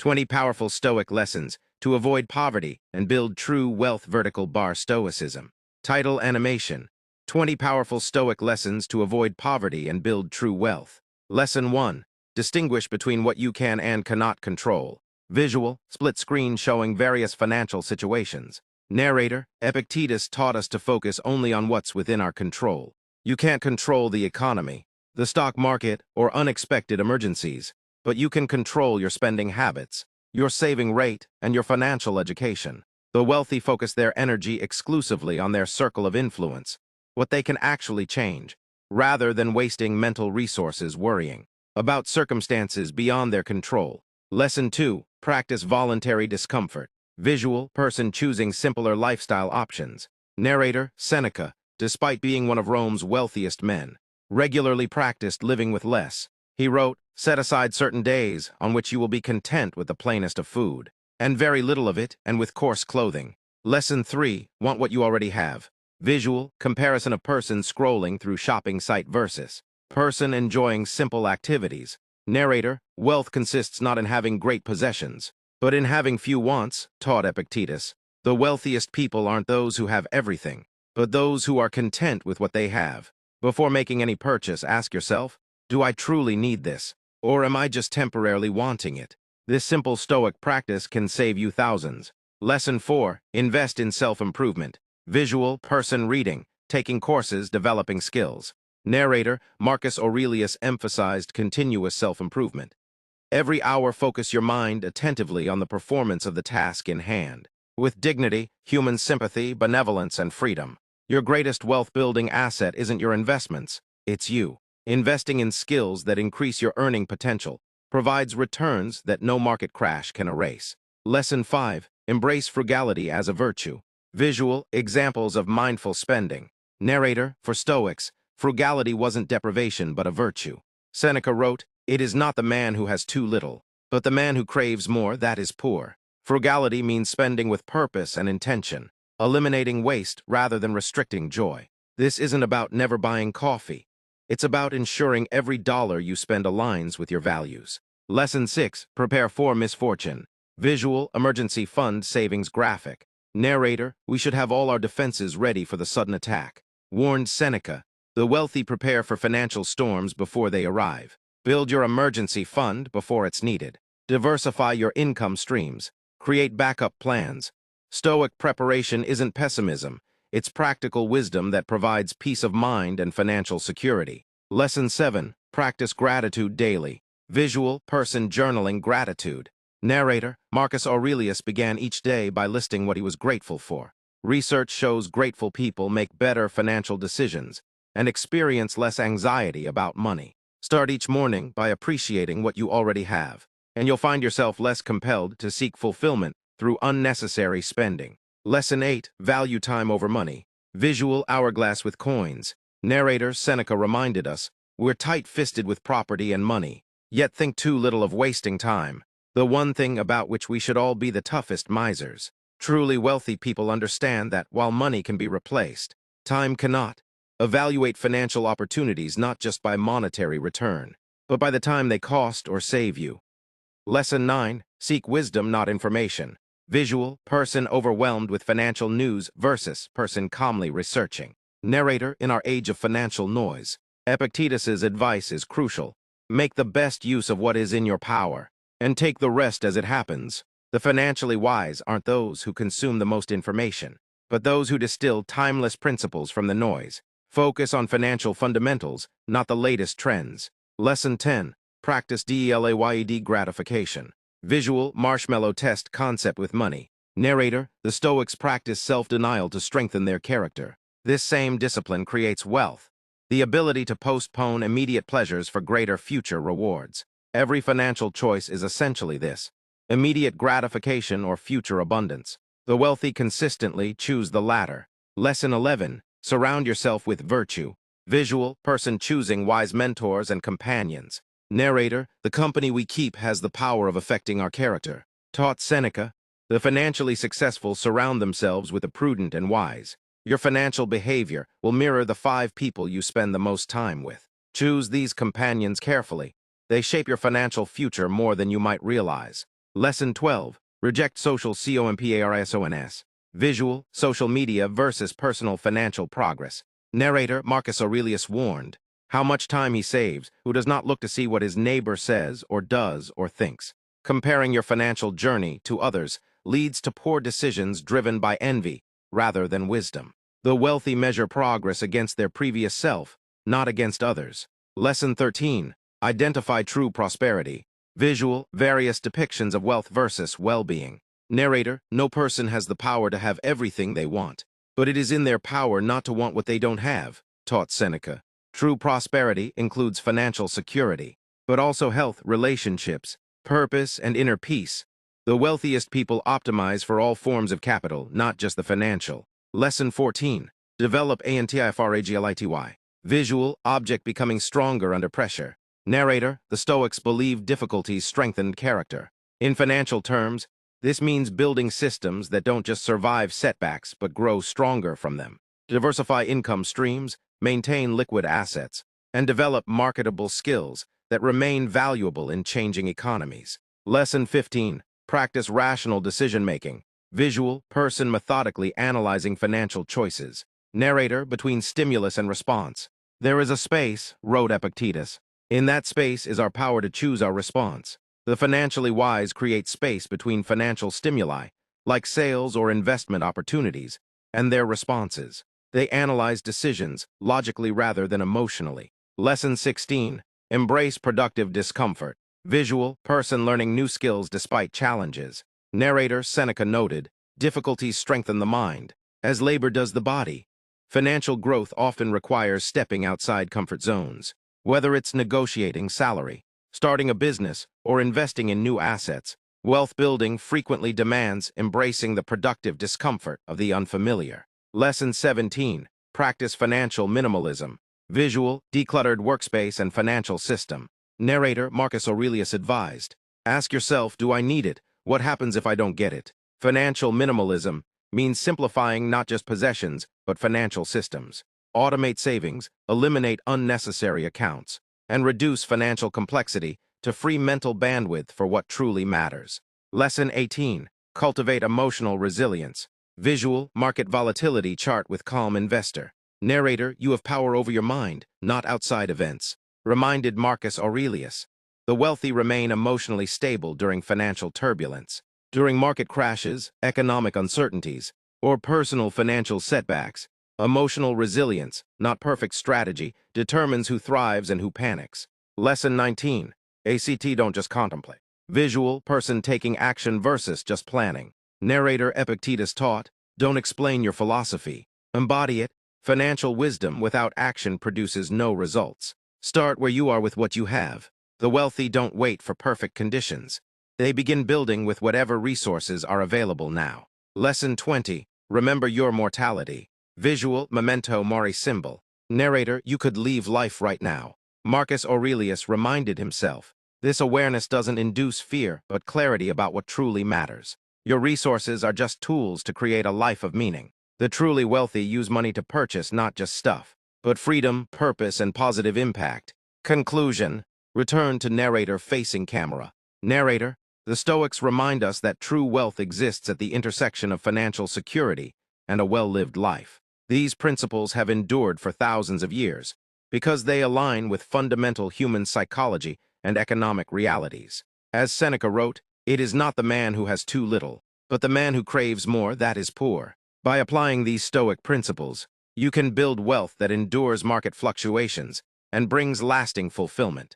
20 Powerful Stoic Lessons to Avoid Poverty and Build True Wealth. Vertical bar Stoicism. Title Animation. 20 Powerful Stoic Lessons to Avoid Poverty and Build True Wealth. Lesson 1. Distinguish between what you can and cannot control. Visual, split screen showing various financial situations. Narrator, Epictetus taught us to focus only on what's within our control. You can't control the economy, the stock market, or unexpected emergencies, but you can control your spending habits, your saving rate, and your financial education. The wealthy focus their energy exclusively on their circle of influence, what they can actually change, rather than wasting mental resources worrying about circumstances beyond their control. Lesson 2. Practice voluntary discomfort. Visual, person choosing simpler lifestyle options. Narrator, Seneca, despite being one of Rome's wealthiest men, regularly practiced living with less. He wrote, "Set aside certain days on which you will be content with the plainest of food, and very little of it, and with coarse clothing." Lesson 3. Want what you already have. Visual, comparison of person scrolling through shopping site versus person enjoying simple activities. Narrator, wealth consists not in having great possessions, but in having few wants, taught Epictetus. The wealthiest people aren't those who have everything, but those who are content with what they have. Before making any purchase, ask yourself, do I truly need this, or am I just temporarily wanting it? This simple Stoic practice can save you thousands. Lesson 4. Invest in self-improvement. Visual, person reading, taking courses, developing skills. Narrator, Marcus Aurelius emphasized continuous self-improvement. Every hour focus your mind attentively on the performance of the task in hand. With dignity, human sympathy, benevolence, and freedom. Your greatest wealth-building asset isn't your investments, it's you. Investing in skills that increase your earning potential provides returns that no market crash can erase. Lesson 5. Embrace frugality as a virtue. Visual, examples of mindful spending. Narrator, for Stoics, frugality wasn't deprivation but a virtue. Seneca wrote, "It is not the man who has too little, but the man who craves more that is poor." Frugality means spending with purpose and intention, eliminating waste rather than restricting joy. This isn't about never buying coffee. It's about ensuring every dollar you spend aligns with your values. Lesson 6. Prepare for misfortune. Visual, emergency fund savings graphic. Narrator, we should have all our defenses ready for the sudden attack. Warned Seneca, the wealthy prepare for financial storms before they arrive. Build your emergency fund before it's needed. Diversify your income streams. Create backup plans. Stoic preparation isn't pessimism. It's practical wisdom that provides peace of mind and financial security. Lesson 7. Practice gratitude daily. Visual, person journaling gratitude. Narrator, Marcus Aurelius began each day by listing what he was grateful for. Research shows grateful people make better financial decisions and experience less anxiety about money. Start each morning by appreciating what you already have, and you'll find yourself less compelled to seek fulfillment through unnecessary spending. Lesson 8. Value time over money. Visual, hourglass with coins. Narrator, Seneca reminded us, we're tight-fisted with property and money, yet think too little of wasting time, the one thing about which we should all be the toughest misers. Truly wealthy people understand that while money can be replaced, time cannot. Evaluate financial opportunities not just by monetary return, but by the time they cost or save you. Lesson 9. Seek wisdom, not information. Visual, person overwhelmed with financial news versus person calmly researching. Narrator, in our age of financial noise, Epictetus's advice is crucial. Make the best use of what is in your power, and take the rest as it happens. The financially wise aren't those who consume the most information, but those who distill timeless principles from the noise. Focus on financial fundamentals, not the latest trends. Lesson 10. Practice delayed gratification. Visual, marshmallow test concept with money. Narrator, the Stoics practice self-denial to strengthen their character. This same discipline creates wealth, the ability to postpone immediate pleasures for greater future rewards. Every financial choice is essentially this: immediate gratification or future abundance. The wealthy consistently choose the latter. Lesson 11. Surround yourself with virtue. Visual, person choosing wise mentors and companions. Narrator, the company we keep has the power of affecting our character. Taught Seneca, the financially successful surround themselves with the prudent and wise. Your financial behavior will mirror the 5 people you spend the most time with. Choose these companions carefully. They shape your financial future more than you might realize. Lesson 12. Reject social comparisons. Visual, social media versus personal financial progress. Narrator Marcus Aurelius warned how much time he saves who does not look to see what his neighbor says or does or thinks. Comparing your financial journey to others leads to poor decisions driven by envy rather than wisdom. The wealthy measure progress against their previous self, not against others. Lesson 13. Identify true prosperity. Visual, various depictions of wealth versus well-being. Narrator, no person has the power to have everything they want, but it is in their power not to want what they don't have, taught Seneca. True prosperity includes financial security, but also health, relationships, purpose, and inner peace. The wealthiest people optimize for all forms of capital, not just the financial. Lesson 14. Develop antifragility. Visual, object becoming stronger under pressure. Narrator, the Stoics believe difficulties strengthened character. In financial terms, this means building systems that don't just survive setbacks but grow stronger from them. Diversify income streams, maintain liquid assets, and develop marketable skills that remain valuable in changing economies. Lesson 15. Practice rational decision-making. Visual, person methodically analyzing financial choices. Narrator, between stimulus and response. There is a space, wrote Epictetus. In that space is our power to choose our response. The financially wise create space between financial stimuli, like sales or investment opportunities, and their responses. They analyze decisions logically rather than emotionally. Lesson 16. Embrace productive discomfort. Visual, person learning new skills despite challenges. Narrator Seneca noted, difficulties strengthen the mind, as labor does the body. Financial growth often requires stepping outside comfort zones. Whether it's negotiating salary, starting a business, or investing in new assets, wealth building frequently demands embracing the productive discomfort of the unfamiliar. Lesson 17. Practice financial minimalism. Visual, decluttered workspace and financial system. Narrator Marcus Aurelius advised, ask yourself, do I need it? What happens if I don't get it? Financial minimalism means simplifying not just possessions, but financial systems. Automate savings, eliminate unnecessary accounts, and reduce financial complexity to free mental bandwidth for what truly matters. Lesson 18. Cultivate emotional resilience. Visual, market volatility chart with calm investor. Narrator, you have power over your mind, not outside events. Reminded Marcus Aurelius. The wealthy remain emotionally stable during financial turbulence. During market crashes, economic uncertainties, or personal financial setbacks, emotional resilience, not perfect strategy, determines who thrives and who panics. Lesson 19. ACT don't just contemplate. Visual, person taking action versus just planning. Narrator Epictetus taught, don't explain your philosophy. Embody it. Financial wisdom without action produces no results. Start where you are with what you have. The wealthy don't wait for perfect conditions. They begin building with whatever resources are available now. Lesson 20. Remember your mortality. Visual, memento mori symbol. Narrator, you could leave life right now. Marcus Aurelius reminded himself, this awareness doesn't induce fear, but clarity about what truly matters. Your resources are just tools to create a life of meaning. The truly wealthy use money to purchase not just stuff, but freedom, purpose, and positive impact. Conclusion. Return to narrator facing camera. Narrator, the Stoics remind us that true wealth exists at the intersection of financial security and a well-lived life. These principles have endured for thousands of years because they align with fundamental human psychology and economic realities. As Seneca wrote, it is not the man who has too little, but the man who craves more that is poor. By applying these Stoic principles, you can build wealth that endures market fluctuations and brings lasting fulfillment.